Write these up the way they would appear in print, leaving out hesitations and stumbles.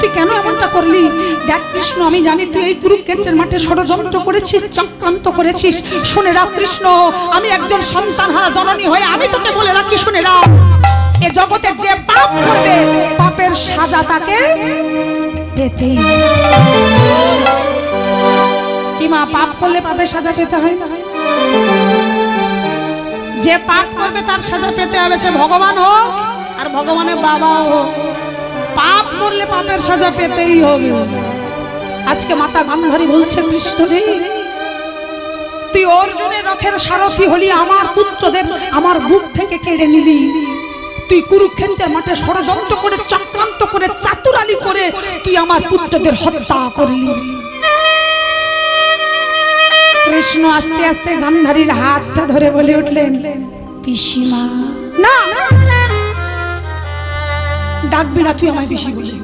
তুই কেন এমনটা করলি? দেখ কৃষ্ণ, আমি জানি তুই এই কুরুক্ষেত্রের মাঠে ষড়যন্ত্র করেছিস, চক্রান্ত করেছিস। শুনে রাখ কৃষ্ণ, আমি একজন সন্তানহারা জননী হয়ে আমি তোকে বলে রাখি, শুনে রাখ, এ জগতে যে পাপ করবে পাপের সাজা তাকে পেতেই। কি মা, পাপ করলে পাপের সাজা পেতে হয় না? যে পাপ করবে তার সাজা পেতে হবে, সে ভগবান হোক আর ভগবানের বাবা হোক। পাপ করলে পাপের সাজা পেতেই হবে। আজকে মাতা গান্ধারী বলছে, কৃষ্ণ রে, তুই অর্জুনের রথের সারথি হলি, আমার পুত্রদের আমার বুক থেকে কেড়ে নিলি। তুই কুরুক্ষেত্রের মাঠে ষড়যন্ত্র করে, চক্রান্ত করে, চাতুরালি করে তুই আমার পুত্রদের হত্যা করলি। কৃষ্ণ আস্তে আস্তে গান্ধারীর হাতটা ধরে বলে উঠলেন, পিসিমা। না, ডাকবি না তুই আমায় পিসি বলে।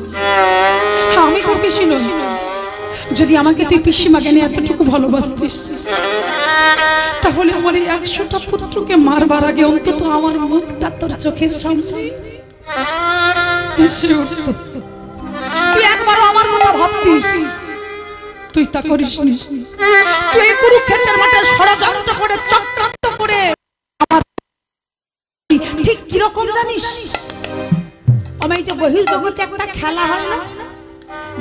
হ্যাঁ, আমি তোর পিসি নই। যদি আমাকে তুই পিসিমা জ্ঞানে এতটুকু ভালোবাসতিস, তাহলে আমার এই 100টা পুত্রকে মারবার আগে অন্তত আমার মুখটা তোর চোখের সামনে এসে উঠত। তুই একবারও আমার কথা ভাবতিস? তুই তা করিস নি। তুই কুরুক্ষেত্রের মাঠে ষড়যন্ত্র করে, চক্রান্ত করে আমার ঠিক কিরকম জানিস? আমি যে বহির জগতে একটা খেলা হয় না,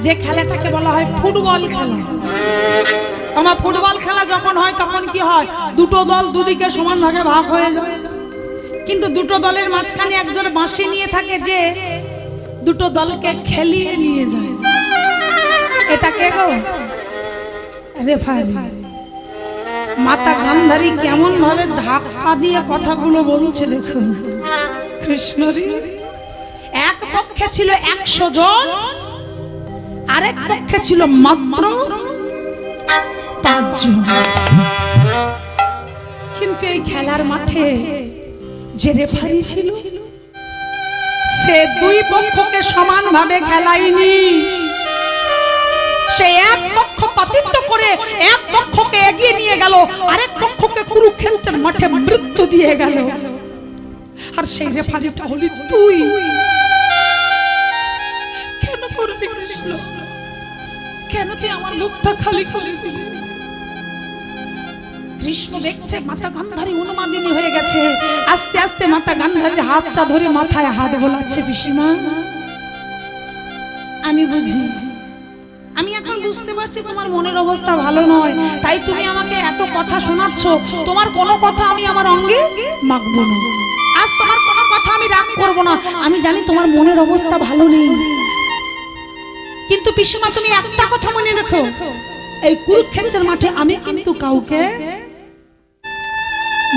যে খেলাটাকে বলা হয় ফুটবল খেলা। আমার ফুটবল খেলা যখন হয় তখন কি হয়, দুটো দল দুদিকে সমান ভাগে ভাগ হয়ে যায়, কিন্তু দুটো দলের মাঝখানে একজন বাঁশি নিয়ে থাকে যে দুটো দলকে খেলিয়ে নিয়ে যায়। এটা কে গো? রেফারি। মাতা গান্ধারী কেমন ভাবে ধাক্কা দিয়ে কথাগুলো বলছে দেখুন। কৃষ্ণরী এক পক্ষে ছিল 100 জন, আরেক পক্ষে ছিল মাত্র 5 জন। কিন্তু এই খেলার মাঠে যে রেফারি ছিল, সে দুই পক্ষকে সমানভাবে খেলায়নি। সে এক পক্ষপাতিত্ব করে এক পক্ষকে এগিয়ে নিয়ে গেল, আরেক পক্ষকে কুরুক্ষেত্রের মাঠে মৃত্যু দিয়ে গেল। আর সেই রেফারিটা হলি তুই। কেন করবি কৃষ্ণ? কেন তুই আমার মুখটা খালি খালি দিলি? কৃষ্ণ দেখছে মাতা গান্ধারী উন্মাদিনী হয়ে গেছে। আস্তে আস্তে মাতা গান্ধারীর হাতটা ধরে মাথায় হাত বোলাচ্ছে, পিসিমা আমি বুঝি, আমি এখন বুঝতে পারছি তোমার মনের অবস্থা ভালো নয়, তাই তুমি আমাকে এত কথা শোনাচ্ছ। তোমার কোনো কথা আমি আমার অঙ্গে মাখবো না। আজ তোমার কোনো কথা আমি রাগ করব না। আমি জানি তোমার মনের অবস্থা ভালো নেই, কিন্তু পিসিমা তুমি একটা কথা মনে রেখো, এই কুরুক্ষেত্রের মাঠে আমি কিন্তু কাউকে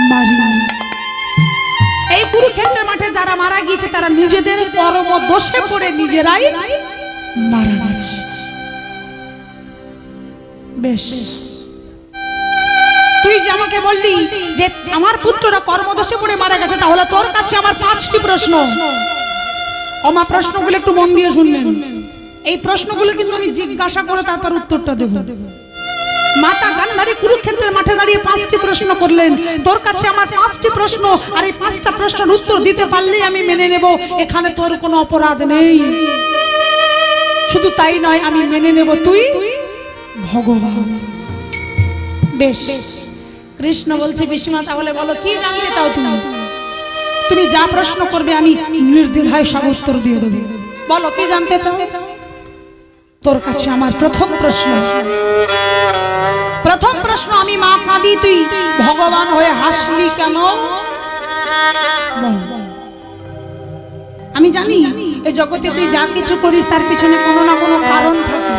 মারিনি। এই কুরুক্ষেত্রের মাঠে যারা মারা গিয়েছে তারা নিজেদের কর্ম দোষে পড়ে নিজেরাই মারা গেছে। বেশ, তুই যে আমাকে বললি যে আমার পুত্ররা কর্মদোষে পড়ে মারা গেছে, তাহলে তোর কাছে আমার 5টি প্রশ্ন। আমার প্রশ্নগুলো একটু মন দিয়ে শুনবেন। এই প্রশ্নগুলো কিন্তু আমি জিজ্ঞাসা করে তারপর উত্তরটা দেব। মাতা গান্ধারী কুরুক্ষেত্রের মাঠে দাঁড়িয়ে 5টি প্রশ্ন করলেন। তোর কাছে আমার 5টি প্রশ্ন, আর এই 5টা প্রশ্নের উত্তর দিতে পারলেই আমি মেনে নেব এখানে তোর কোনো অপরাধ নেই। শুধু তাই নয়, আমি মেনে নেব তুই ভগবান। বেশ, কৃষ্ণ বলছে, পিসিমা তাহলে বলো কি জানতে চাও তুমি? তুমি যা প্রশ্ন করবে আমি নির্দ্বিধায় সব উত্তর দিয়ে দেব। বলো কি জানতে চাও? তোর কাছে আমার প্রথম প্রশ্ন, আমি মা কাঁদি, তুই ভগবান হয়ে হাসলি কেন? আমি জানি এই জগতে তুই যা কিছু করিস তার পিছনে কোনো না কোনো কারণ থাকে।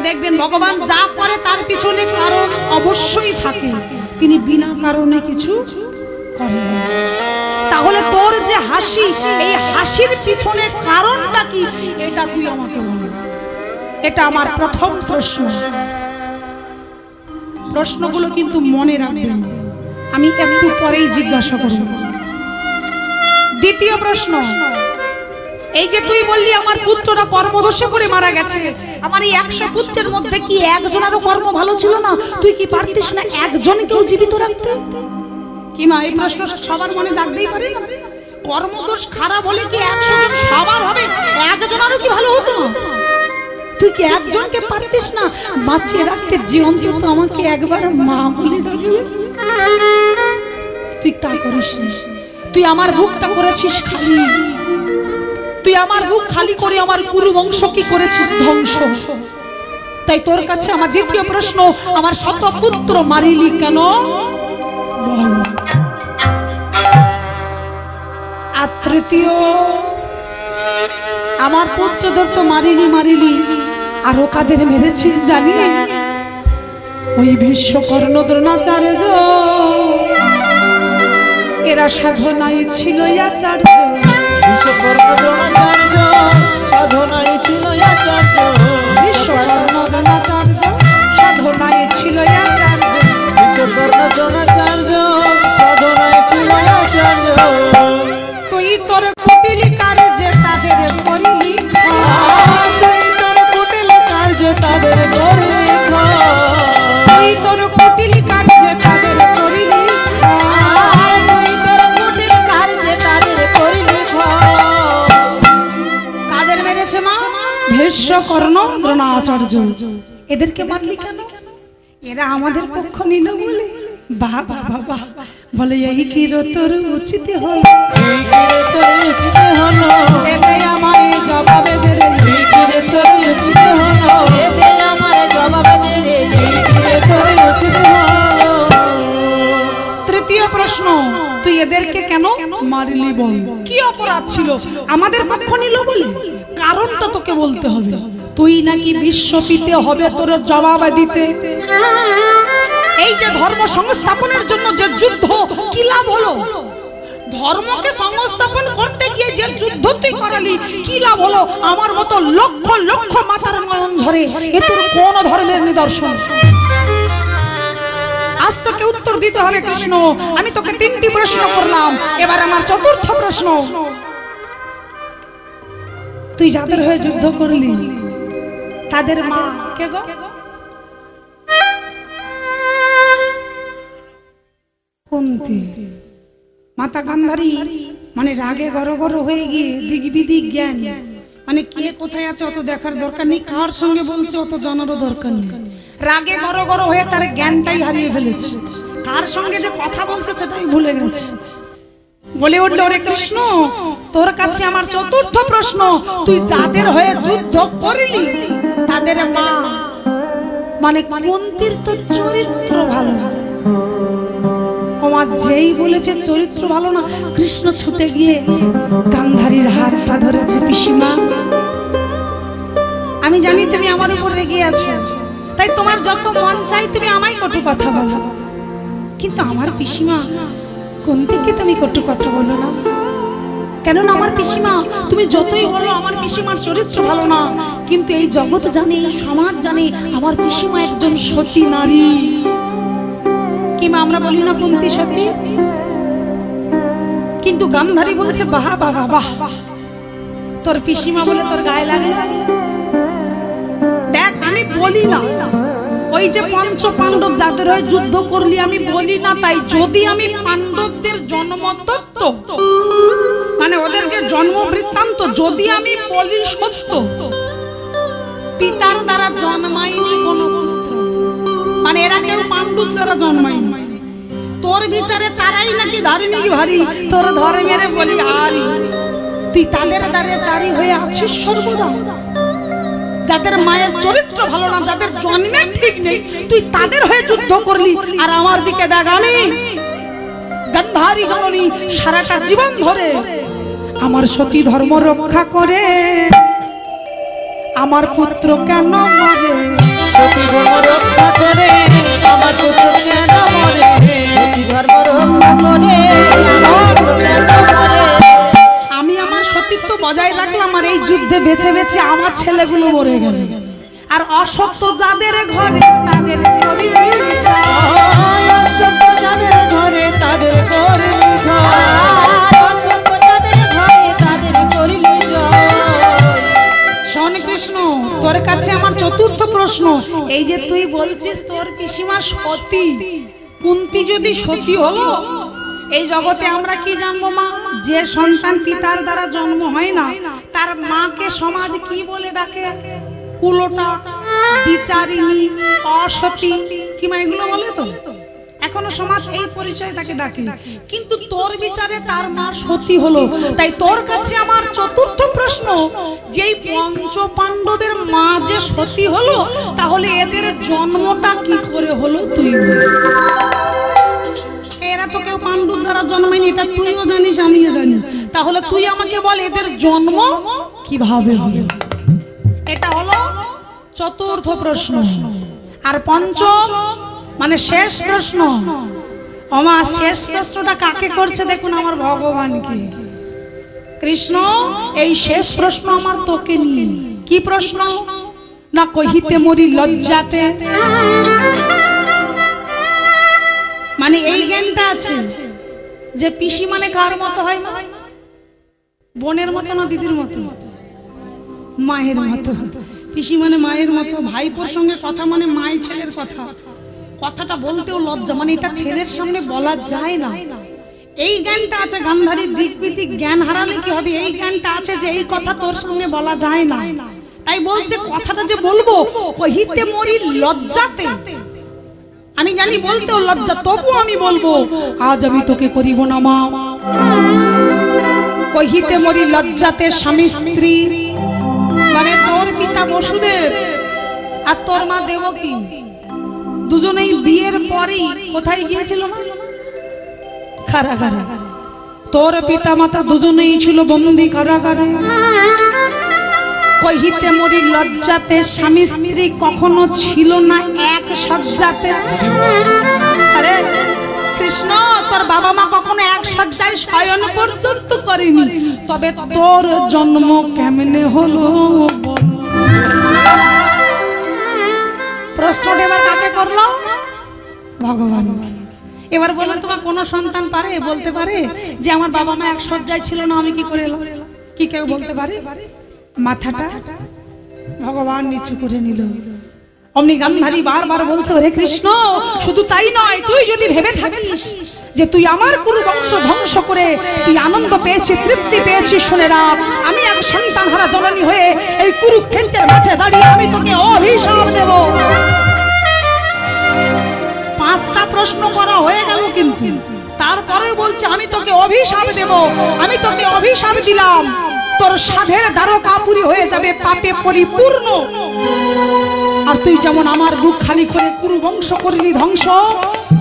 দেখবেন ভগবান যা করে তার পিছনে কারণ অবশ্যই থাকে, তিনি বিনা কারণে কিছু করেন না। তাহলে তোর যে হাসি, এই হাসির পিছনে কারণটা কি, এটা তুই আমাকে বল। এটা আমার প্রথম প্রশ্ন। প্রশ্নগুলো কিন্তু মনে রাখবেন, আমি একটু পরেই জিজ্ঞাসা করব। দ্বিতীয় প্রশ্ন, এই যে তুই বললি আমার পুত্ররা কর্মদোষে করে মারা গেছে, আমার এই 100 পুত্রের মধ্যে কি একজনেরও কর্ম ভালো ছিল না? তুই কি পারতিস না একজনকেও জীবিত রাখতে? কি মা, এই প্রশ্ন সবার মনে জাগতেই পারে না? কর্মদোষ খারাপ হলে কি 100 জন সবার হবে? একজনেরও কি ভালো হতো না? একজনকে পারতিস না বাঁচিয়ে রাখতে, যে অন্তত আমাকে একবার মা বলে ডাকবে। তুই তা করিস না। তুই আমার বুকটা করেছিস খালি, তুই আমার বুক খালি করে আমার কুরু বংশ কি করেছিস ধ্বংস। তাই তোর কাছে আমার দ্বিতীয় প্রশ্ন, আমার শত পুত্র মারিলি কেন? আর তৃতীয়, আমার পুত্রদের তো মারিলি, আরো কাদের মেরেছিস জানি? ওই বিশ্বকর্ণ দ্রোণাচার্য, এরা সাধনায় ছিল আচার্য। বিশ্বকর্ণ দ্রোণাচার্য সাধনায় ছিল আচার্য। বিশ্বকর্ণ দ্রোণাচার্য সাধনায় ছিল আচার্য। বিশ্বকর্ণ দ্রোণাচার্য সাধনায় ছিল আচার্য। তুই তোর কুটিলি কার্যে তাদের করিলি, তুই তোর কুটিলি কার্যে তাদের করিলি, তুই তোর কুটিলি কার্যে তাদের করিলি, তুই তোর কুটিলি কার্যে তাদের করিলি। কাদের মেরেছে মা? বিশ্বকর্ণ দ্রোণাচার্য। এদেরকে মারলি কেন? এরা আমাদের পক্ষ নিল বলে। বাবা বাবা বলে এই কি তোর উচিত হলো, এই কি রে তোর উচিত হলো, এতে আমায় জবাবে দে রে। এই কি রে তোর উচিত হলো, এতে আমায় জবাব দে রে। এই কি রে তোর উচিত হলো। তৃতীয় প্রশ্ন, তুই এদেরকে কেন মারলি বল? কি অপরাধ ছিল আমাদের পক্ষ নিল বলে? কারণটা তোকে বলতে হবে। তুই নাকি বিশ্বপিতে হবে তোর জবাব দিতে। এই যে ধর্ম সংস্থাপনের জন্য যে যুদ্ধ, কি লাভ হলো? ধর্মকে সংস্থাপন করতে গিয়ে যে যুদ্ধ তুই করালি, কি লাভ হলো? আমার মতো লক্ষ লক্ষ মাতার নয়ন ঝরে, এ তোর কোন ধর্মের নিদর্শন? আজ তোকে উত্তর দিতে হবে কৃষ্ণ। আমি তোকে তিনটি প্রশ্ন করলাম, এবার আমার চতুর্থ প্রশ্ন। তুই যাদের হয়ে যুদ্ধ করলি তাদের মা কে গো? কুন্তী। মাতা গান্ধারী মানে রাগে গরগর হয়ে গিয়ে দিক বিদিক জ্ঞান, মানে কে কোথায় আছে অত দেখার দরকার নেই, কার সঙ্গে বলছে অত জানারও দরকার নেই। রাগে গরগর হয়ে তার জ্ঞানটাই হারিয়ে ফেলেছে, কার সঙ্গে যে কথা বলছে সেটাই ভুলে গেছে। বলে উঠল, ওরে কৃষ্ণ, তোর কাছে আমার চতুর্থ প্রশ্ন, তুই যাদের হয়ে যুদ্ধ করলি তাদের মা মানে কুন্তীর তো চরিত্র ভালো। আমার যেই বলেছে চরিত্র ভালো না, কৃষ্ণ ছুটে গিয়ে গান্ধারীর হাতটা ধরেছে। পিসিমা, আমি জানি তুমি আমার উপর রেগে আছো, তাই তোমার যত মন চাই তুমি আমায় কটু কথা বলো, কিন্তু আমার পিসিমা কুন্তীকে তুমি কটু কথা বলো না। কেননা আমার পিসিমা, তুমি যতই বলো আমার পিসিমার চরিত্র ভালো না, কিন্তু এই জগৎ জানে, এই সমাজ জানে আমার পিসিমা একজন সতী নারী। কি মা আমরা বলি না কুন্তী সতী? কিন্তু গান্ধারী বলছে বাহ বাহ বাহ, তোর পিসিমা বলে তোর গায়ে লাগে। দেখ আমি বলি না, ওই যে পঞ্চ পাণ্ডব যাদের হয়ে যুদ্ধ করলি আমি বলি না তাই। যদি আমি পাণ্ডবদের জন্মতত্ত্ব মানে ওদের যে জন্ম বৃত্তান্ত যদি আমি বলি সত্য, পিতার দ্বারা জন্মায়নি কোন পুত্র, মানে এরা কেউ পাণ্ডব দ্বারা জন্মায়নি। তোর বিচারে তারাই নাকি ধার্মিক ভারী, তোর ধর্মের বলি আরি। তুই তাদের দ্বারে দাঁড়ি হয়ে আছিস সর্বদা। যাদের মায়ের চরিত্র ভালো না, যাদের জন্মের ঠিক নেই, তুই তাদের হয়ে যুদ্ধ করলি। আর আমার দিকে দেখ, আমি গান্ধারী জননী সারাটা জীবন ধরে আমার সতী ধর্ম রক্ষা করে আমার পুত্র কেন মরে? সতী ধর্ম রক্ষা করে আমার পুত্র কেন মরে? সতী ধর্ম রক্ষা করে আমার পুত্র কেন মরে? আমি আমার সতীত্ব বজায় রাখলাম, আর এই যুদ্ধে বেছে বেছে আমার ছেলেগুলো মরে গেল। আর অসত্য যাদের ঘরে তাদের করিলি জয়, অসত্য যাদের ঘরে তাদের করিলি জয়, অসত্য যাদের ঘরে তাদের করিলি জয়। শোন কৃষ্ণ, তোর কাছে আমার চতুর্থ প্রশ্ন। এই যে তুই বলছিস তোর পিসিমা সতী, কুন্তী যদি সতী হলো, এই জগতে আমরা কি জানবো মা? যে সন্তান পিতার দ্বারা জন্ম হয় না তার মাকে সমাজ কি বলে ডাকে? কুলোটা, বিচারিণী, অসতী, কি মা এগুলো বলে তো? এখনো সমাজ এই পরিচয় তাকে ডাকে। কিন্তু তোর বিচারে তার মা সতী হলো। তাই তোর কাছে আমার চতুর্থ প্রশ্ন, যেই পঞ্চ পাণ্ডবের মা যে সতী হলো, তাহলে এদের জন্মটা কি করে হলো তুই বল। এরা তো কেউ পাণ্ডুর দ্বারা জন্মায়নি, এটা তুইও জানিস আমিও জানি। তাহলে তুই আমাকে বল এদের জন্ম কিভাবে হলো। এটা হলো চতুর্থ প্রশ্ন। আর পঞ্চম মানে শেষ প্রশ্ন, আমার শেষ প্রশ্নটা কাকে করছে দেখুন, আমার ভগবানকে। কৃষ্ণ এই শেষ প্রশ্ন আমার তোকে নিয়ে। কি প্রশ্ন না, কহিতে মরি লজ্জাতে। মানে এই জ্ঞানটা আছে যে পিসি মানে কার মতো হয় না? বোনের মতো না দিদির মতো? মায়ের মতো। পিসি মানে মায়ের মতো। ভাইপোর সঙ্গে কথা মানে মায়ের ছেলের কথা। কথাটা বলতেও লজ্জা, মানে এটা ছেলের সামনে বলা যায় না। এই জ্ঞানটা আছে। গান্ধারীর দিকবিদিক জ্ঞান হারালে কি হবে? এই জ্ঞানটা আছে যে এই কথা তোর সামনে বলা যায় না। তাই বলছে কথাটা যে বলবো, কহিতে মরি লজ্জাতে। আমি জানি বলতেও লজ্জা, তবু আমি বলবো, আজ আমি তোকে করিব না মা। কহিতে মরি লজ্জাতে স্বামী স্ত্রী, মানে তোর পিতা বসুদেব আর তোর মা দেবকী দুজনেই বিয়ের পরেই কোথায় গিয়েছিল? কারাগারে। তোর পিতা মাতা দুজনেই ছিল বন্দী কারাগারে। কহিতে মরি লজ্জাতে স্বামী স্ত্রী কখনো ছিল না এক শয্যাতে। আরে কৃষ্ণ, তোর বাবা মা কখনো এক শয্যায় শয়ন পর্যন্ত করেনি, তবে তোর জন্ম কেমনে হলো? প্রশ্নটা এবার কাকে করলো? ভগবান। এবার বলুন, তোমার কোনো সন্তান পারে বলতে পারে যে আমার বাবা মা এক শয্যায় ছিল না, আমি কি করে এলাম? কি কেউ বলতে পারে? মাথাটা ভগবান নিচু করে নিল। অমনি গান্ধারী বারবার বলছে, ওরে কৃষ্ণ, শুধু তাই নয়, তুই যদি ভেবে থাকিস যে তুই আমার কুরু বংশ ধ্বংস করে তুই আনন্দ পেয়েছিস, তৃপ্তি পেয়েছিস, শুনে রাখ, আমি এক সন্তানহারা জননী হয়ে এই কুরুক্ষেত্রের মাঠে দাঁড়িয়ে আমি তোকে অভিশাপ দেব। পাঁচটা প্রশ্ন করা হয়ে গেল, কিন্তু তারপরে বলছে আমি তোকে অভিশাপ দেব। আমি তোকে অভিশাপ দিলাম, তোর সাধের দ্বারকাপুরী হয়ে যাবে পাপে পরিপূর্ণ। আর তুই যেমন আমার বুক খালি করে কুরু বংশ করলি ধ্বংস,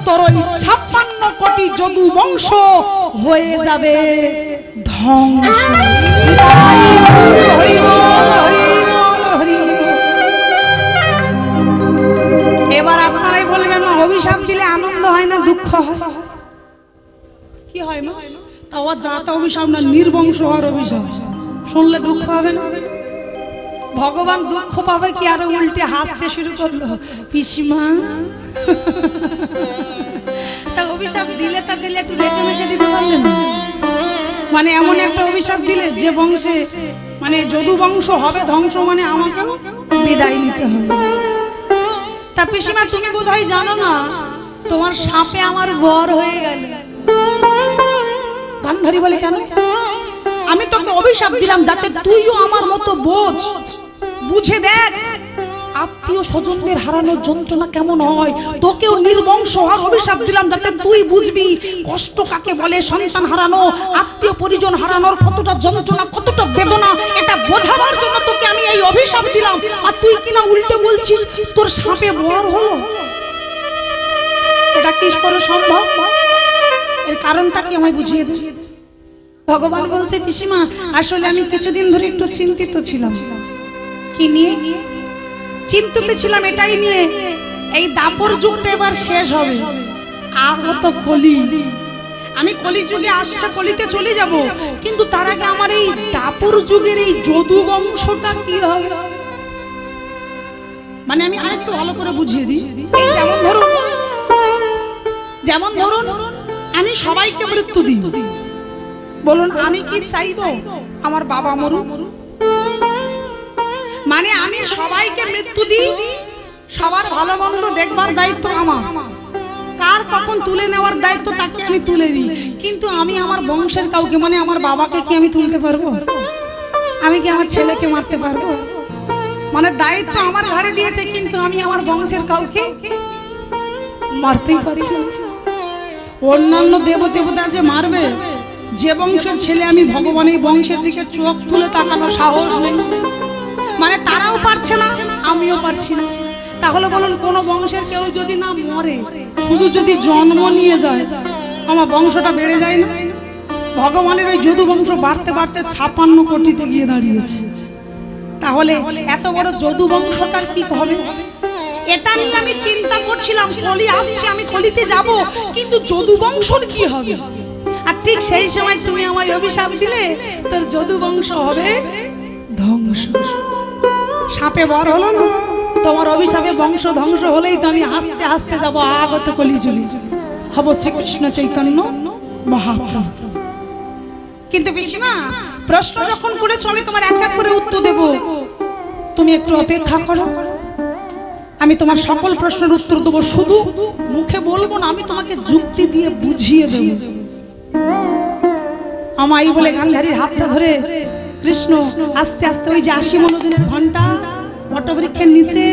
তোর ওই 56 কোটি যদু বংশ হয়ে যাবে ধ্বংস। এবার আপনারাই বলবেন, অভিশাপ দিলে আনন্দ হয় না দুঃখ হয়? কি হয় মা? তাও যা তা অভিশাপ না, নির্বংশ হওয়ার অভিশাপ। শুনলে দুঃখ হবে না? ভগবান দুঃখ পাবে কি? আরো উল্টে হাসতে শুরু করলো, পিসিমা। তা অভিশাপ দিলে তা দিলে একটু লেগে মেখে দিতে পারলেন? মানে এমন একটা অভিশাপ দিলে যে বংশে মানে যদু বংশ হবে ধ্বংস, মানে আমাকেও বিদায় নিতে হবে। তা পিসিমা, তুমি বোধহয় জানো না, তোমার সাপে আমার বর হয়ে গেল। গান্ধারী বলে, জানো, আমি তোকে অভিশাপ দিলাম যাতে তুইও আমার মতো বোঝ, বুঝে দেখ আত্মীয় স্বজনদের হারানোর যন্ত্রণা কেমন হয়। তোকেও নির্বংশ হওয়ার অভিশাপ দিলাম যাতে তুই বুঝবি কষ্ট কাকে বলে, সন্তান হারানো, আত্মীয় পরিজন হারানোর কতটা যন্ত্রণা, কতটা বেদনা, এটা বোঝাবার জন্য তোকে আমি এই অভিশাপ দিলাম। আর তুই কিনা উল্টে বলছিস তোর সাপে বর হলো। এটা কি করে সম্ভব? এর কারণটা কি আমায় বুঝিয়ে দে। ভগবান বলছে, পিসিমা, আসলে আমি কিছুদিন ধরে একটু চিন্তিত ছিলাম। কি নিয়ে চিন্তিত ছিলাম? এটাই নিয়ে, এই দাপর যুগটা এবার শেষ হবে, আগত কলি। আমি কলি যুগে আসছে, কলিতে চলে যাব, কিন্তু তার আগে আমার এই দাপর যুগের এই যদু বংশটা কি হবে? মানে আমি আরেকটু ভালো করে বুঝিয়ে দিই। যেমন ধরুন আমি সবাইকে মৃত্যু দিই, বলুন আমি কি চাইবো আমার বাবা মরুক? মানে আমি সবাইকে মৃত্যু দিই, সবার ভালো মন্দ দেখবার দায়িত্ব আমার, কার কখন তুলে নেওয়ার দায়িত্ব তাকে আমি তুলে নিই। কিন্তু আমি আমার বংশের কাউকে, মানে আমার বাবাকে কি আমি তুলতে পারবো? আমি কি আমার ছেলেকে মারতে পারবো? মানে দায়িত্ব আমার ঘাড়ে দিয়েছে, কিন্তু আমি আমার বংশের কাউকে মারতেই পারছি না। অন্যান্য দেবদেবতা যে মারবে, যে বংশের ছেলে আমি, ভগবান এই বংশের দিকে চোখ তুলে তাকানো সাহস নেই। মানে তারাও পারছে না, আমিও পারছি না। তাহলে বলুন, কোন বংশের কেউ যদি না মরে, শুধু যদি জন্ম নিয়ে যায়, আমার বংশটা বেড়ে যায় না? ভগবানের ওই যদু বংশ বাড়তে বাড়তে 56 কোটিতে গিয়ে দাঁড়িয়েছে। তাহলে এত বড় যদু বংশটার কি হবে? এটা নিয়ে আমি চিন্তা করছিলাম, কলি আসছে, আমি কলিতে যাব, কিন্তু যদু বংশর কি হবে? আর ঠিক সেই সময় তুমি আমায় অভিশাপ দিলে, তোর যদু বংশ হবে ধ্বংস। সাপে বর হলো না, তোমার অভিশাপে বংশ ধ্বংস হলেই তো আমি হাসতে হাসতে যাবো আগত কলি চলে হব শ্রীকৃষ্ণ চৈতন্য মহাপ্রভু। কিন্তু পিসিমা, প্রশ্ন যখন করেছো আমি তোমার এক এক করে উত্তর দেব, তুমি একটু অপেক্ষা করো। আমি তোমার সকল প্রশ্নের উত্তর দেবো, শুধু মুখে বলবো না, আমি তোমাকে যুক্তি দিয়ে বুঝিয়ে দেব। আমায় বলে গান্ধারীর হাতটা ধরে কৃষ্ণ আস্তে আস্তে ওই যে 80 মনোজনের ঘন্টা বটবৃক্ষের নিচে,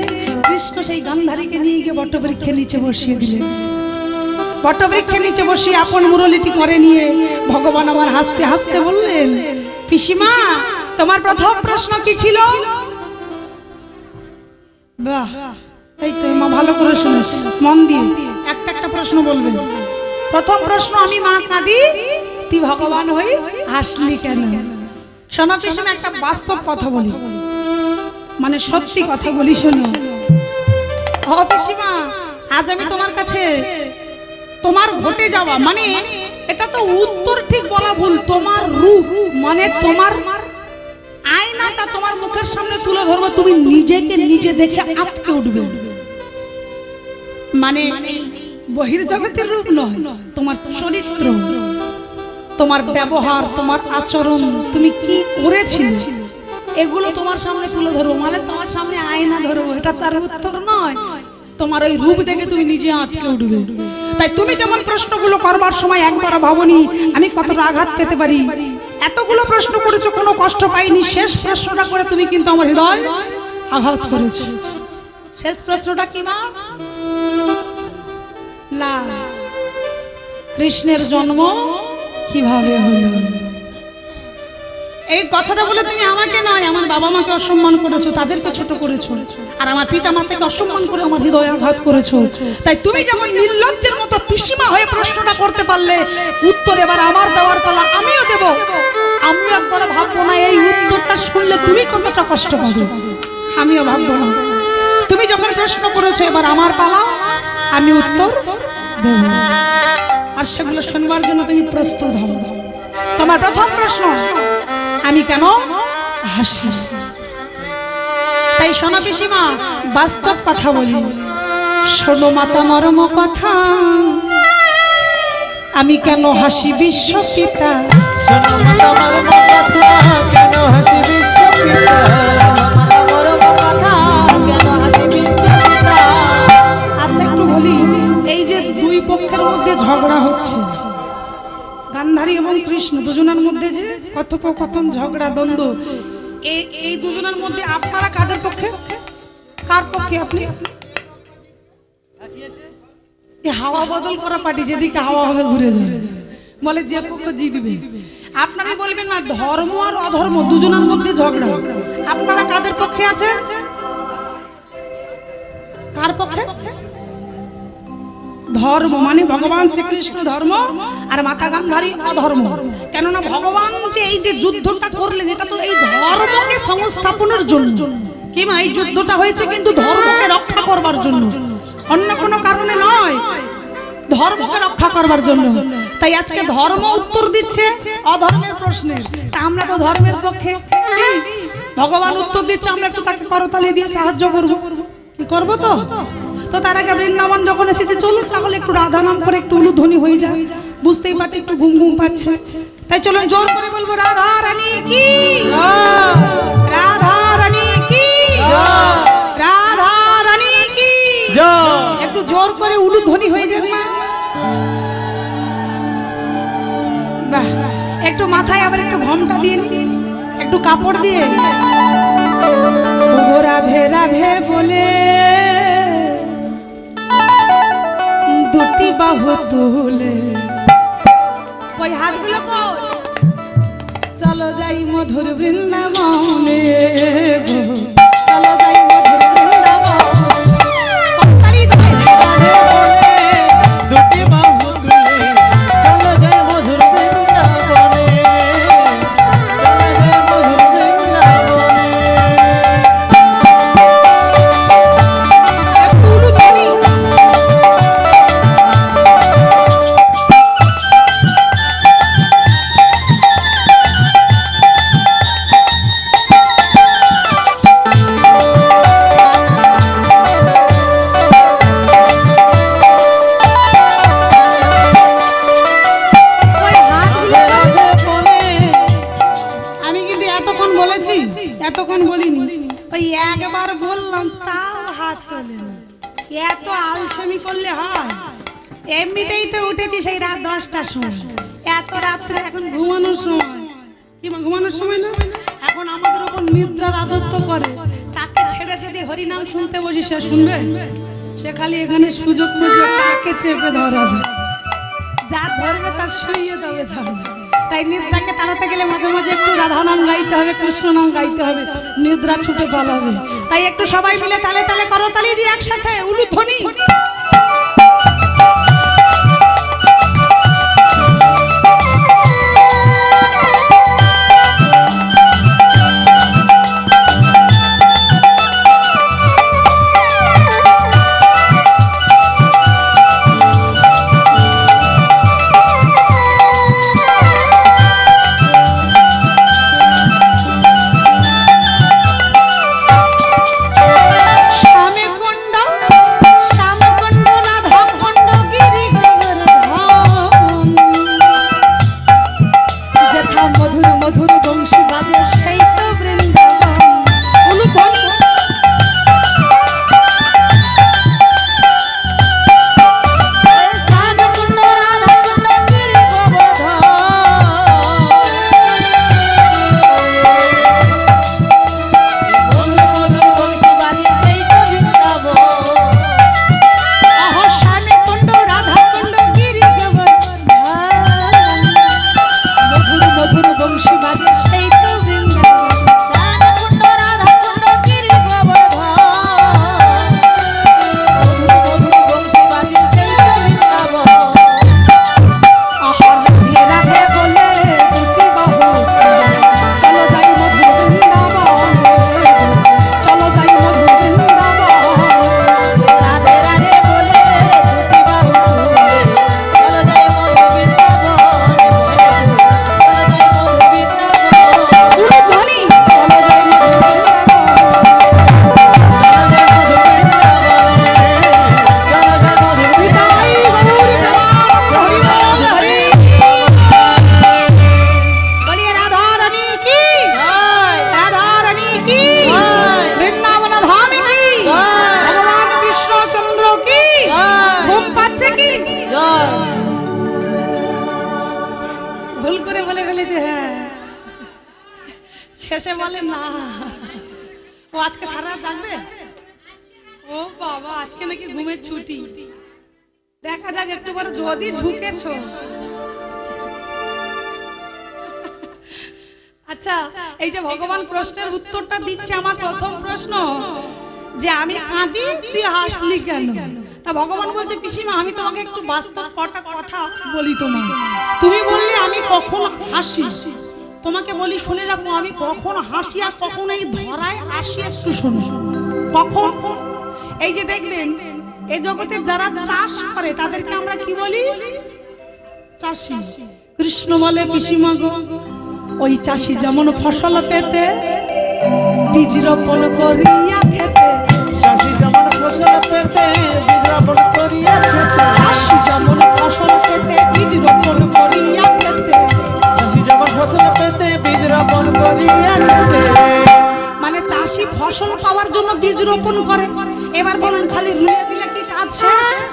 কৃষ্ণ সেই গান্ধারীকে নিয়ে গিয়ে বটবৃক্ষের নিচে বসিয়ে দিলেন। বটবৃক্ষের নিচে বসিয়ে আপন মুরলিটি করে নিয়ে ভগবান আমার হাসতে হাসতে বললেন, পিসিমা তোমার প্রথম প্রশ্ন কি ছিল? বাহ, এই তো মা ভালো করে শুনেছি, মন দিয়ে একটা একটা প্রশ্ন বলবেন। প্রথম প্রশ্ন, আমি মা কাঁদি, তুই ভগবান হই হাসলি কেন? শোনো পিসিমা, একটা বাস্তব কথা বলি, মানে সত্যি কথা বলি, শোনো। ও পিসিমা, আজ আমি তোমার কাছে তোমার ঘটে যাওয়া, মানে এটা তো উত্তর ঠিক বলা ভুল, তোমার রূপ মানে তোমার আয়নাটা তোমার মুখের সামনে তুলে ধরবো, তুমি নিজেকে নিজে দেখে আটকে উঠবে। মানে বহির্জগতের রূপ নয়, তোমার চরিত্র, তোমার ব্যবহার, তোমার আচরণ, তুমি কি করেছিলে, এগুলো তোমার সামনে তুলে ধরবো। মানে তোমার সামনে আয়না ধরবো, এটা তার উত্তর নয়, তোমার ওই রূপ দেখে তুমি নিজে আটকে উঠবে। তাই তুমি যেমন প্রশ্নগুলো করবার সময় একবার ভাবনি আমি কতটা আঘাত পেতে পারি, এতগুলো প্রশ্ন করেছো, কোনো কষ্ট পাইনি। শেষ প্রশ্নটা করে তুমি কিন্তু আমার হৃদয় আঘাত করেছো। শেষ প্রশ্নটা কি মা? না, কৃষ্ণের জন্ম কিভাবে হলো? এই কথাটা বলে তুমি আমাকে নয়, আমার বাবা মাকে অসম্মান করেছো, তাদেরকে ছোট করেছো, আর আমার পিতা মাতাকে অসম্মান করে আমার হৃদয় আঘাত করেছো। তাই তুমি যেমন নির্লজ্জের মতো পিসিমা হয়ে প্রশ্নটা করতে পারলে, উত্তর এবার আমার দেওয়ার পালা, আমিও দেব। আমিও একবার ভাববো না এই উত্তরটা শুনলে তুমি কতটা কষ্ট পাবে, আমিও ভাববো না। তুমি যখন প্রশ্ন করেছো, এবার আমার পালা, আমি উত্তর দেব, আর সেগুলো শুনবার জন্য তুমি প্রস্তুত হও। তোমার প্রথম প্রশ্ন, আমি কেন হাসি? তাই শোনো পিসিমা, বাস্তব কথা বলি, শোনো মাতা মরম কথা, আমি কেন হাসি বিশ্বপিতা? শোনো মাতা মরম কথা, কেন হাসি বিশ্বপিতা? মাতা মরম কথা, কেন হাসি বিশ্বপিতা? আচ্ছা একটু বলি, এই যে দুই পক্ষের মধ্যে ঝগড়া হচ্ছে, গান্ধারী এবং কৃষ্ণ দুজনের মধ্যে যে কথোপকথন, ঝগড়া, দ্বন্দ্ব, এই দুজনের মধ্যে আপনারা কাদের পক্ষে, কার পক্ষে? আপনি হাওয়া বদল করা পার্টি, যেদিকে হাওয়া হবে ঘুরে যাবে, বলে যে পক্ষ জিতবে। আপনারা বলবেন না, ধর্ম আর অধর্ম দুজনের মধ্যে ঝগড়া, আপনারা কাদের পক্ষে আছেন? কার পক্ষে? ধর্ম, মানে ভগবান শ্রীকৃষ্ণ ধর্ম আর মাতা গান্ধারী অধর্ম। কেননা ভগবান যে এই যে যুদ্ধটা করলেন, এটা তো এই ধর্মকে সংস্থাপনের জন্য, কিংবা এই যুদ্ধটা হয়েছে কিন্তু ধর্মকে রক্ষা করবার জন্য, অন্য কোনো কারণে নয়, ধর্মকে রক্ষা করবার জন্য। তাই আজকে ধর্ম উত্তর দিচ্ছে অধর্মের প্রশ্নে, তা আমরা তো ধর্মের পক্ষে। ভগবান উত্তর দিচ্ছে, আমরা একটু তাকে করতালি দিয়ে সাহায্য করবো, কি করবো? তো তো তার আগে বৃন্দাবন যখন এসেছে, চলুন তাহলে একটু রাধা নাম করে একটু উলুধ্বনি হয়ে যায়, বুঝতেই পারছি একটু ঘুম ঘুম পাচ্ছে। তাই চলুন জোর করে বলবো, রাধা রানী কি, রাধা রানী কি, রাধা রানী কি। একটু জোর করে উলুধ্বনি হয়ে যাবে। বাহ, একটু মাথায় আবার একটু ঘোমটা দিয়ে নিন, একটু কাপড় দিয়ে। রাধে বাহু তুলে ওই হাতগুলো কই চলো যাই মধুর বৃন্দাবনে চলো যাই মধুর বৃন্দাবনে দুটি বাহু তুলে চলো যাই মধুর বৃন্দাবনে চলো যাই মধুর বৃন্দাবনে একটু উলুধ্বনি এতক্ষণ বলিনি ওই একবার বললাম তাও হাত তোলে না এত আলসেমি করলে হয় এমনিতেই তো উঠেছি সেই রাত 10টার সময় এত রাত্রে এখন ঘুমানোর সময় কি ঘুমানোর সময় না এখন আমাদের উপর নিদ্রা রাজত্ব করে তাকে ছেড়ে যদি হরিনাম শুনতে বসি সে শুনবে সে খালি এখানে সুযোগ বুঝে তাকে চেপে ধরা যায় যা ধরবে তার শুইয়ে দেবে ছাড়া তাই নিদ্রাকে তাড়াতে গেলে মাঝে মাঝে একটু রাধা নাম গাইতে হবে কৃষ্ণ নাম গাইতে হবে নিদ্রা ছুটে পালাবে তাই একটু সবাই মিলে তালে তালে করতালি দিয়ে একসাথে উলুধ্বনি শেষে বলে না ও আজকে সারা রাত জাগবে ও বাবা আজকে নাকি ঘুমের ছুটি দেখা যাক একটু বড় যদি ঝুঁকেছো আচ্ছা এই যে ভগবান প্রশ্নের উত্তরটা দিচ্ছে আমার প্রথম প্রশ্ন যে আমি কাঁদি তুই হাসলি কেন তা ভগবান বলছে পিসিমা আমি তোমাকে একটু বাস্তব কথা বলি তুমি বললে আমি কখন হাসি তোমাকে বলি শুনে রাখো আমি কখন হাসি আর কখন এই ধরায় আসি একটু শোনো কখন এই যে দেখবেন এই জগতে যারা চাষ করে তাদেরকে আমরা কি বলি চাষি কৃষ্ণ বলে পিসিমা গো ওই চাষি যেমন ফসল পেতে বীজ রোপণ করিয়া খেতে চাষি যেমন ফসল পেতে বীজ রোপণ করিয়া খেতে চাষি যেমন ফসল পেতে বীজ রোপণ করিয়া খেতে চাষি যেমন ফসল পেতে বীজ রোপণ করিয়া খেতে মানে চাষি ফসল পাওয়ার জন্য বীজ রোপণ করে এবার বলুন খালি রুইয়ে দিলে কি কাজ শেষ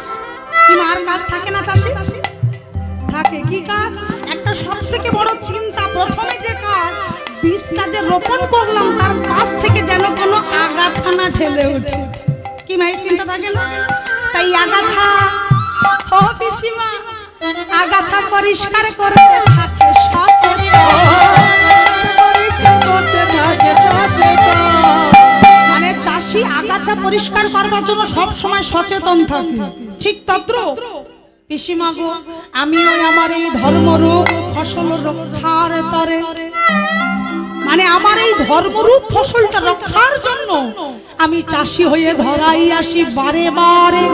কি আর কাজ থাকে না চাষি থাকে কি কাজ একটা সবথেকে বড় চিন্তা প্রথমে যে কাজ বীজটা যে রোপণ করলাম তার পাশ থেকে যেন কোনো আগাছা না ঠেলে ওঠে কি মাই চিন্তা থাকে না তাই আগাছা ও পিসিমা আগাছা পরিষ্কার করতে থাকে সচেতন, পরিষ্কার করতে থাকে সচেতন। মানে চাষি আগাছা পরিষ্কার করার জন্য সব সময় সচেতন থাকে, ঠিক তদ্র পিসিমা গো আমিও আমার এই ধর্মরূপ ফসল রক্ষার তরে, মানে আমার এই ধর্মরূপ ফসলটা রক্ষার জন্য আমি চাষি হয়ে ধরাই আসি বারে বারে।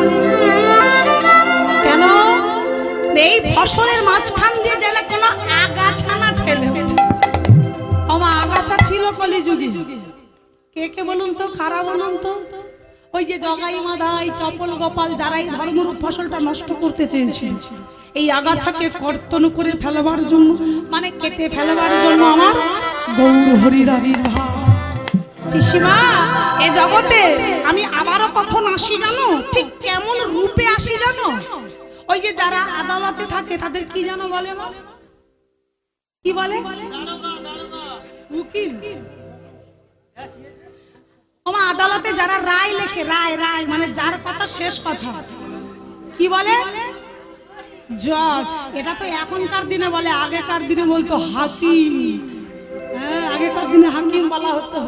কেন এই ফসলের মাঝখান দিয়ে যেন কোনো আগাছা না ঠেলে ওঠে। আমার আগাছা ছিল কলিযুগে, কে কে বলুন তো, কারা বলুন তো? ওই যে জগাই মাদাই চপল গোপাল যারা এই ধর্মরূপ ফসলটা নষ্ট করতে চেয়েছিল, এই আগাছাকে কর্তন করে ফেলবার জন্য, মানে কেটে ফেলবার জন্য আমার গৌর হরির আবির্ভাব। পিসিমা এ জগতে আমি আবারও কখন আসি জানো? ঠিক কেমন রূপে আসি জানো? ওই যে যারা আদালতে থাকে তাদের কি জানো বলে? কি বলে? উকিল। ওমা আদালতে যারা রায় লেখে, রায় রায় মানে যার কথা শেষ কথা, কি বলে? জজ। এটা তো এখনকার দিনে বলে, আগেকার দিনে বলতো হাকিম। হ্যাঁ আগেকার দিনে হাকিম বলা হতো।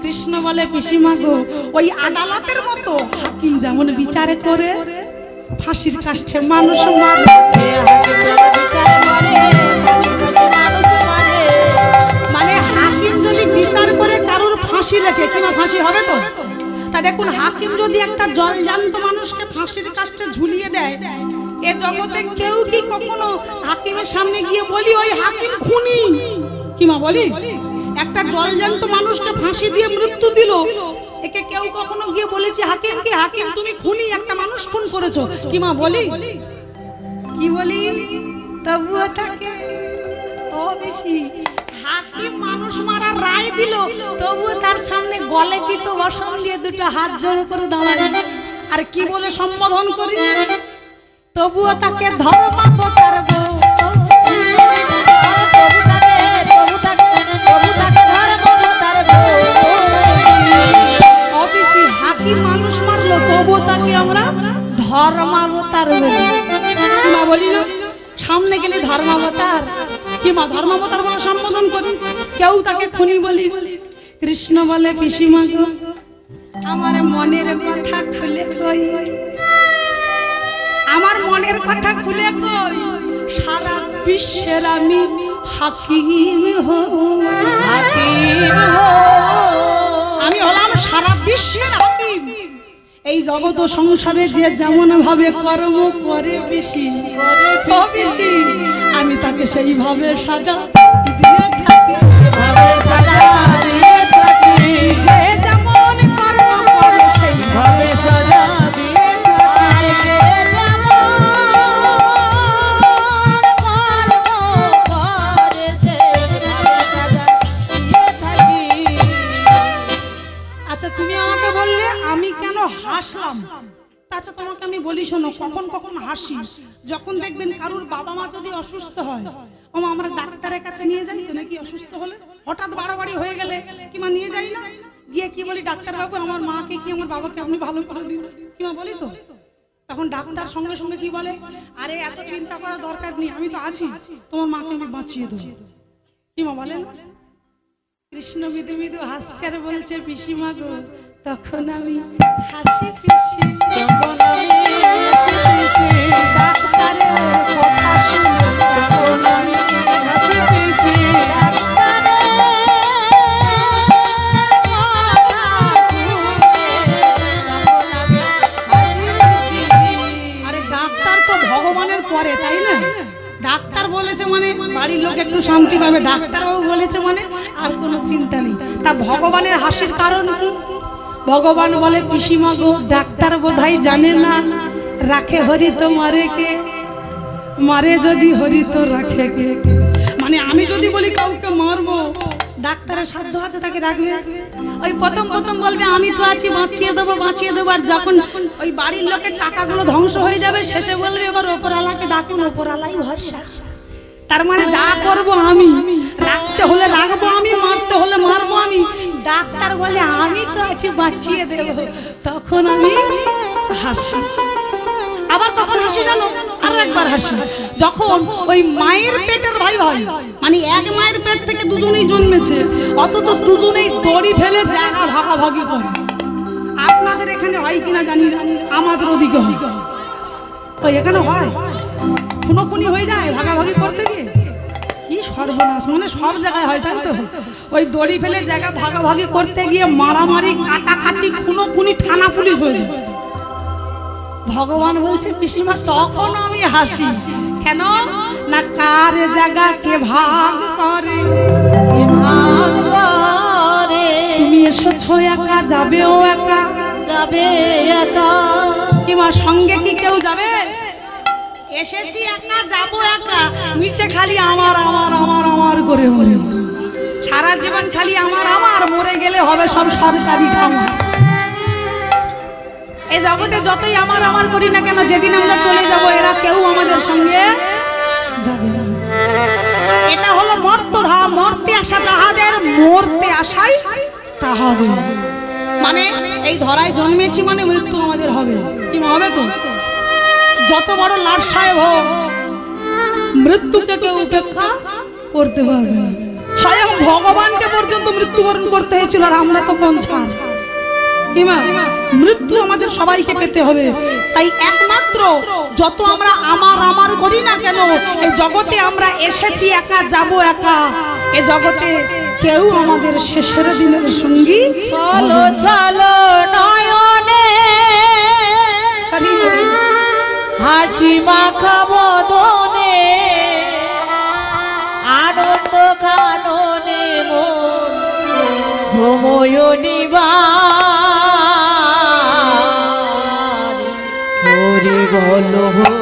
কৃষ্ণ বলে পিসিমা গো ওই আদালতের মতো হাকিম যেমন বিচার করে ফাঁসির কাষ্ঠে মানুষ মারে, মানে হাকিম যদি বিচার করে কারোর ফাঁসি লেখে কিংবা ফাঁসি হবে তো, তা দেখুন হাকিম যদি একটা জলজান্ত মানুষকে ফাঁসির কাষ্ঠে ঝুলিয়ে দেয়, এ জগতে কেউ কি কখনো হাকিমের সামনে গিয়ে বলি ওই হাকিম খুনি? কিমা বলি? একটা জলজান্ত মানুষকে ফাঁসি দিয়ে মৃত্যু দিল, একে কেউ কখনো গিয়ে বলেছে হাকিম কি হাকিম তুমি খুনি, একটা মানুষ খুন করেছো? কিমা বলি? কি বলি? তবুও থাকে ও বেশি হাকিম মানুষ মারার রায় দিল, তবুও তার সামনে গলে পিত বসন দিয়ে দুটো হাত জোড়ো করে দাঁড়ায়, আর কি বলে সম্বোধন করি? তবুও তাকে ধর্মাবতার বউ। হাকিম মানুষ মারলো তবুও তাকে আমরা ধর্মাবতার বলি। কিমা বলি না? সামনে গেলে ধর্মাবতার, কিমা ধর্মাবতার বলে সম্বোধন করি, কেউ তাকে খুনি বলি। কৃষ্ণ বলে পিসিমা গো আমার মনের কথা খুলে কই, আমার মনের কথা খুলে কই, সারা বিশ্বের আমি হাকিম আমি হলাম সারা বিশ্বের হাকিম। এই জগৎ সংসারে যে যেমন ভাবে কর্ম করে বেশি আমি তাকে সেইভাবে সাজা দিয়ে থাকি, যে যেমন কর্ম করে সেইভাবে সাজা দিয়ে থাকি। আচ্ছা তুমি আমাকে বললে আমি কেন হাসলাম, আচ্ছা তোমাকে আমি বলি শোনো, কখন কখন হাসি যখন দেখবেন কারুর বাবা মা যদি অসুস্থ হয়, আমরা ডাক্তারের কাছে নিয়ে যাই তো নাকি? অসুস্থ হলে হঠাৎ বাড়াবাড়ি হয়ে গেলে কিমা নিয়ে যাই না? গিয়ে কি বলি ডাক্তার বাবু আমার মাকে কি আমার বাবাকে আপনি ভালো করে দিন, কিমা বলি তো? তখন ডাক্তার সঙ্গে সঙ্গে কি বলে, আরে এত চিন্তা করার দরকার নেই, আমি তো আছি, তোমার মাকে আমি বাঁচিয়ে দেবো, কিমা বলেন? কৃষ্ণ মৃদু মৃদু হাসছে আর বলছে পিসিমা গো তখন আমি হাসি পিসি, তখন আমি ডাক্তারের কথা শুনে, তখন আমি হাসি পিসি, আরে ডাক্তার তো ভগবানের পরে, তাই না? ডাক্তার বলেছে মানে বাড়ির লোক একটু শান্তি পাবে, ডাক্তারবাবু বলেছে মানে আর কোনো চিন্তা নেই। তা ভগবানের হাসির কারণ কি? ভগবান বলে পিসিমা গো ডাক্তার বোধহয় জানে না রাখে হরি তো মারে কে, মারে যদি হরি তো রাখে কে। মানে আমি যদি বলি কাউকে মারবো, ডাক্তারের সাধ্য আছে তাকে রাখবে? ওই প্রথম প্রথম বলবে আমি তো আছি, বাঁচিয়ে দেবো বাঁচিয়ে দেবো, আর যখন ওই বাড়ির লোকের টাকাগুলো ধ্বংস হয়ে যাবে শেষে বলবে এবার ওপরওয়ালাকে ডাকুন, ওপরওয়ালাই ভরসা। তার মানে যা করবো আমি, রাখতে হলে রাখবো আমি, মারতে হলে মারবো আমি। ডাক্তার বলে আমি তো আছি, বাঁচিয়ে দেব, তখন আমি হাসি। আবার কখন হাসি জানো? আর একবার হাসি যখন ওই মায়ের পেটের ভাই ভাই, মানে এক মায়ের পেট থেকে দুজনেই জন্মেছে, অথচ দুজনেই দড়ি ফেলে জায়গা ভাগাভাগি করে। আপনাদের এখানে হয় কিনা জানি না, আমাদের ওদিকে হয়। ওই এখানে হয়, খুনোখুনি হয়ে যায় ভাগাভাগি করতে গিয়ে। কি সর্বনাশ, মানে সব জায়গায় হয় তাই তো। ওই দড়ি ফেলে জায়গা ভাগাভাগি করতে গিয়ে মারামারি, কাটাকাটি, খুনোখুনি, থানা পুলিশ হয়ে যায়। ভগবান বলছে পিসিমা তখন আমি হাসি, কেন না কার জায়গা কে ভাগ করে, কে ভাগ করে। তুমি এসেছো একা, যাবেও একা, যাবে একা। কি মা সঙ্গে কি কেউ যাবে? এসেছি একা, যাবো একা, নিচে খালি আমার আমার আমার আমার করে মরে, সারা জীবন খালি আমার আমার, মরে গেলে হবে সব সরকারি খাওয়া। এই জগতে যতই আমার আমার করি না কেন, যেদিন আমরা চলে যাব এরা কেউ আমাদের সঙ্গে যাবে না। এটা হলো মর্তধাম, মরতে আসা যাহাদের, মরতে আসাই তাহাদের। মানে এই ধরায় জন্মেছি মানে মৃত্যু আমাদের হবে, কি হবে তো? যত বড় লাট সাহেব হোক, মৃত্যুকে কেউ উপেক্ষা করতে পারবে না। স্বয়ং ভগবানকে পর্যন্ত মৃত্যুবরণ করতে হয়েছিল, আর আমরা তো কোন ছাড়। মৃত্যু আমাদের সবাইকে পেতে হবে। তাই একমাত্র যত আমরা আমার আমার করি না কেন, এই জগতে আমরা এসেছি একা, যাব একা। এই জগতে কেউ আমাদের শেষের দিনের সঙ্গী। চলো চলো নয়নে হাসি মাখা বদনে, আনন্দ কাননে মন ভ্রময়নী হরি বল হরি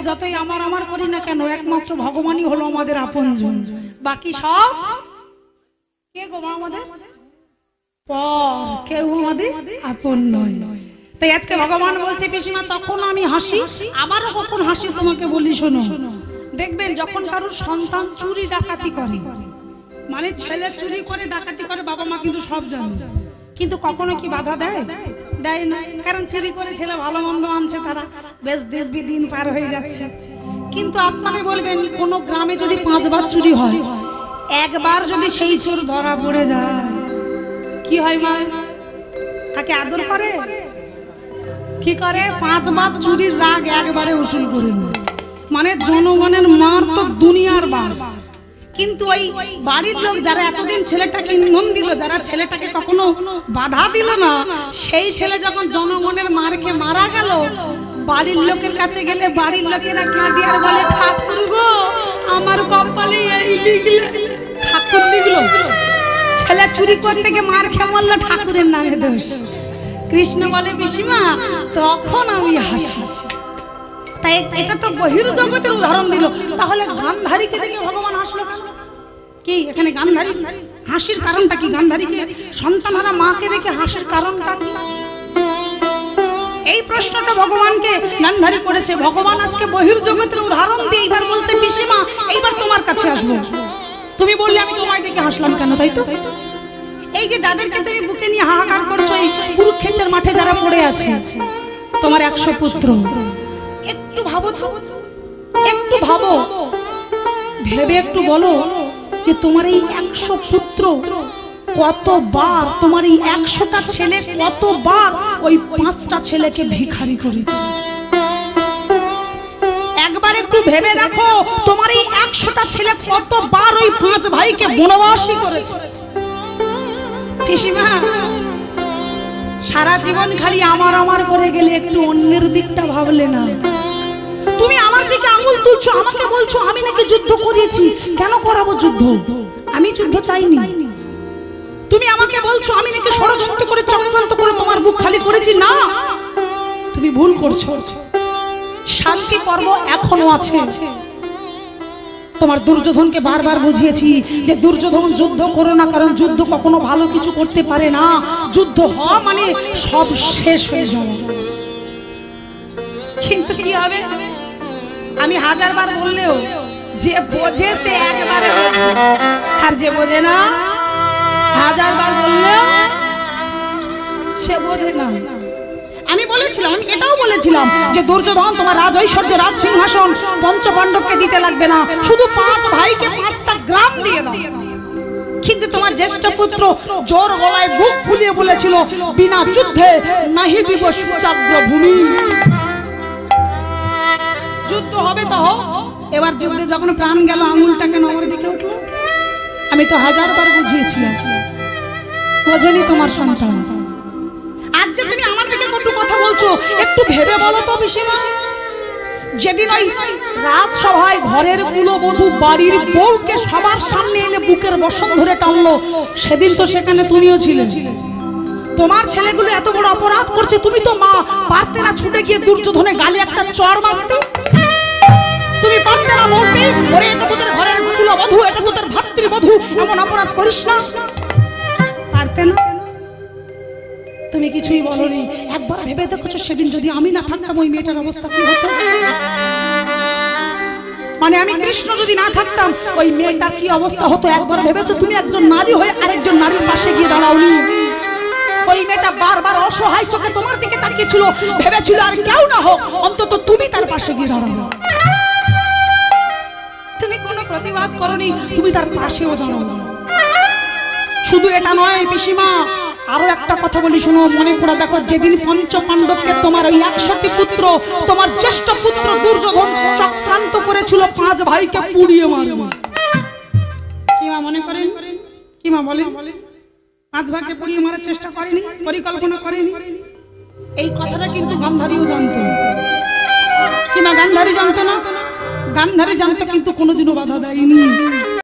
যতই আমার আমার করি না কেন, একমাত্র ভগবানই হলো আমাদের আপনজন, বাকি সব কে গো আমাদের পর, কেউ আমাদের আপন নয়। তাই আজকে ভগবান বলছে পিসিমা তখন আমি হাসি, আবারও কখন হাসি তোমাকে বলি শোনো। দেখবেন যখন কারোর সন্তান চুরি ডাকাতি করে, মানে ছেলে চুরি করে ডাকাতি করে, বাবা মা কিন্তু সব জানে, কিন্তু কখনো কি বাধা দেয়? দেয় না। কারণ চুরি করে ছেলে ভালো মন্দ আনছে, তারা বেশ দিব্যি দিন পার হয়ে যাচ্ছে। কিন্তু আপনারা বলবেন কোন গ্রামে যদি 5 বার চুরি হয়, একবার যদি সেই চোর ধরা পড়ে যায় কি হয়? মা তাকে আদর করে, কি করে? 5 বার চুরির রাগ একবারে উসুল করে না। মানে জনগণের মার তো দুনিয়ার বার, কিন্তু ওই বাড়ির লোক যারা এতদিন ছেলেটাকে ইন্ধন দিল, যারা ছেলেটাকে কখনো বাধা দিল না, সেই ছেলে যখন জনগণের মারকে মারা গেল, বাড়ির লোকের কাছে গেলে বাড়ির লোকেরা কাঁদি আর বলে ঠাকুর গো আমার কপালে এই লিখলে। ঠাকুর লিখলো? ছেলে চুরি করতে গিয়ে মার খেয়ে মরল, ঠাকুরের নামে দোষ। কৃষ্ণ বলে পিসিমা তখন আমি হাসি। তাই এটা তো বহির্জগতের উদাহরণ দিল। তাহলে গান্ধারীকে দেখে ভগবান হাসলো কেন? কি এখানে গান্ধারী হাসির কারণটা কি? গান্ধারীকে সন্তানহারা মাকে দেখে হাসির কারণটা কি? এই প্রশ্নটা ভগবানকে গান্ধারী করেছে। ভগবান আজকে বহির্জগতের উদাহরণ দিয়ে এইবার বলছে পিসিমা এইবার তোমার কাছে আসবো, তুমি বললে আমি তোমায় দেখে হাসলাম কেন? তাই তো এই যে যাদেরকে তুমি বুকে নিয়ে হাহাকার করছো, এই কুরুক্ষেত্রের মাঠে যারা পড়ে আছে, তোমার 100 পুত্র, একটু ভাবো তো, একটু ভাবো, ভেবে একটু বলো যে তোমার এই 100 পুত্র কতবার, তোমার এই 100টা ছেলে কতবার ওই 5টা ছেলেকে ভিখারি করেছে? একবার একটু ভেবে দেখো, তোমার এই 100টা ছেলে কতবার ওই 5 ভাইকে বনবাসী করেছে? পিসিমা সারা জীবন খালি আমার আমার করে গেলে একটু অন্যের দিকটা ভাবলে না? তুমি আমার দিকে আঙুল তুলছো, আমাকে বলছো আমি নাকি যুদ্ধ করেছি। কেন করাবো যুদ্ধ? আমি আমি যুদ্ধ চাইনি। তুমি আমাকে বলছো আমি নাকি ষড়যন্ত্র করে চক্রান্ত করে তোমার বুক খালি করেছি। না, তুমি ভুল করছো। শান্তি পর্ব এখনো আছে। তোমার দুর্যোধনকে বারবার বুঝিয়েছি যে দুর্যোধন যুদ্ধ করো না, কারণ যুদ্ধ কখনো ভালো কিছু করতে পারে না। যুদ্ধ হওয়া মানে সব শেষ হয়ে যাওয়া। কিন্তু কি হবে, আমি হাজারবার বললেও যে বোঝে সে একবারে বোঝে, আর যে বোঝে না হাজারবার বললেও সে বোঝে না। আমি বলেছিলাম, আমি এটাও বলেছিলাম যে দুর্যোধন তোমার রাজ ঐশ্বর্য রাজ সিংহাসন পঞ্চপাণ্ডবকে দিতে লাগবে না, শুধু 5 ভাইকে 5টা গ্রাম দিয়ে দাও। কিন্তু তোমার জ্যেষ্ঠ পুত্র জোর গলায় বুক ফুলিয়ে বলেছিল বিনা যুদ্ধে নাহি দিব সুচাগ্র ভূমি। যুদ্ধ হবে তো হোক। এবার যুদ্ধে যখন প্রাণ গেল আঙুলটাকে নগর দিকে উঠলো। আমি তো হাজারবার বুঝিয়েছিলাম, বোঝেনি তোমার সন্তান। আজ যে তুমি আমার দিকে কটু কথা বলছো, একটু ভেবে বলো তো পিসিমা, যেদিন ওই রাজসভায় ঘরের কুলবধূ বাড়ির বউকে সবার সামনে এনে বুকের বসন ধরে টানলো, সেদিন তো সেখানে তুমিও ছিলে। তোমার ছেলেগুলো এত বড় অপরাধ করছে, তুমি তো মা, পারতে না ছুটে গিয়ে দুর্যোধনের গালে একটা চড় মারতে? তুমি পারতে না বলতে ওরে এটা তোদের ঘরের কুলবধূ, এটা তোদের ভাতৃবধূ, এমন অপরাধ করিস না? পারতে না? তুমি কিছুই বলনি। একবার ভেবে দেখছো সেদিন যদি আমি না থাকতাম ওই মেয়েটার অবস্থা কি হতো? মানে আমি কৃষ্ণ যদি না থাকতাম ওই মেয়েটার কি অবস্থা হতো একবার ভেবেছো? তুমি একজন নারী হয়ে আরেকজন নারীর পাশে গিয়ে দাঁড়াওনি। ওই মেয়েটা বারবার অসহায় চোখে তোমার দিকে তাকিয়েছিল, ভেবেছিল আর কেউ না হোক অন্তত তুমি তার পাশে গিয়ে দাঁড়াবে। তুমি কোনো প্রতিবাদ করনি, তুমি তার পাশেও দাঁড়াওনি। শুধু এটা নয় পিসিমা, আরো একটা কথা বলি শোনো, মনে করে দেখো, যেদিন পঞ্চপাণ্ডবকে তোমার ওই 61 পুত্র, তোমার জ্যেষ্ঠ পুত্র দুর্যোধন চক্রান্ত করেছিল 5 ভাইকে পুড়িয়ে মারবে। কি মা মনে করেন? কি মা বলেন? 5 ভাইকে পুড়িয়ে মারার চেষ্টা করেনি, পরিকল্পনা করেনি? এই কথাটা কিন্তু গান্ধারীও জানতো। কি মা গান্ধারী জানতো না? গান্ধারী জানতো, কিন্তু কোনোদিনও বাধা দেয়নি।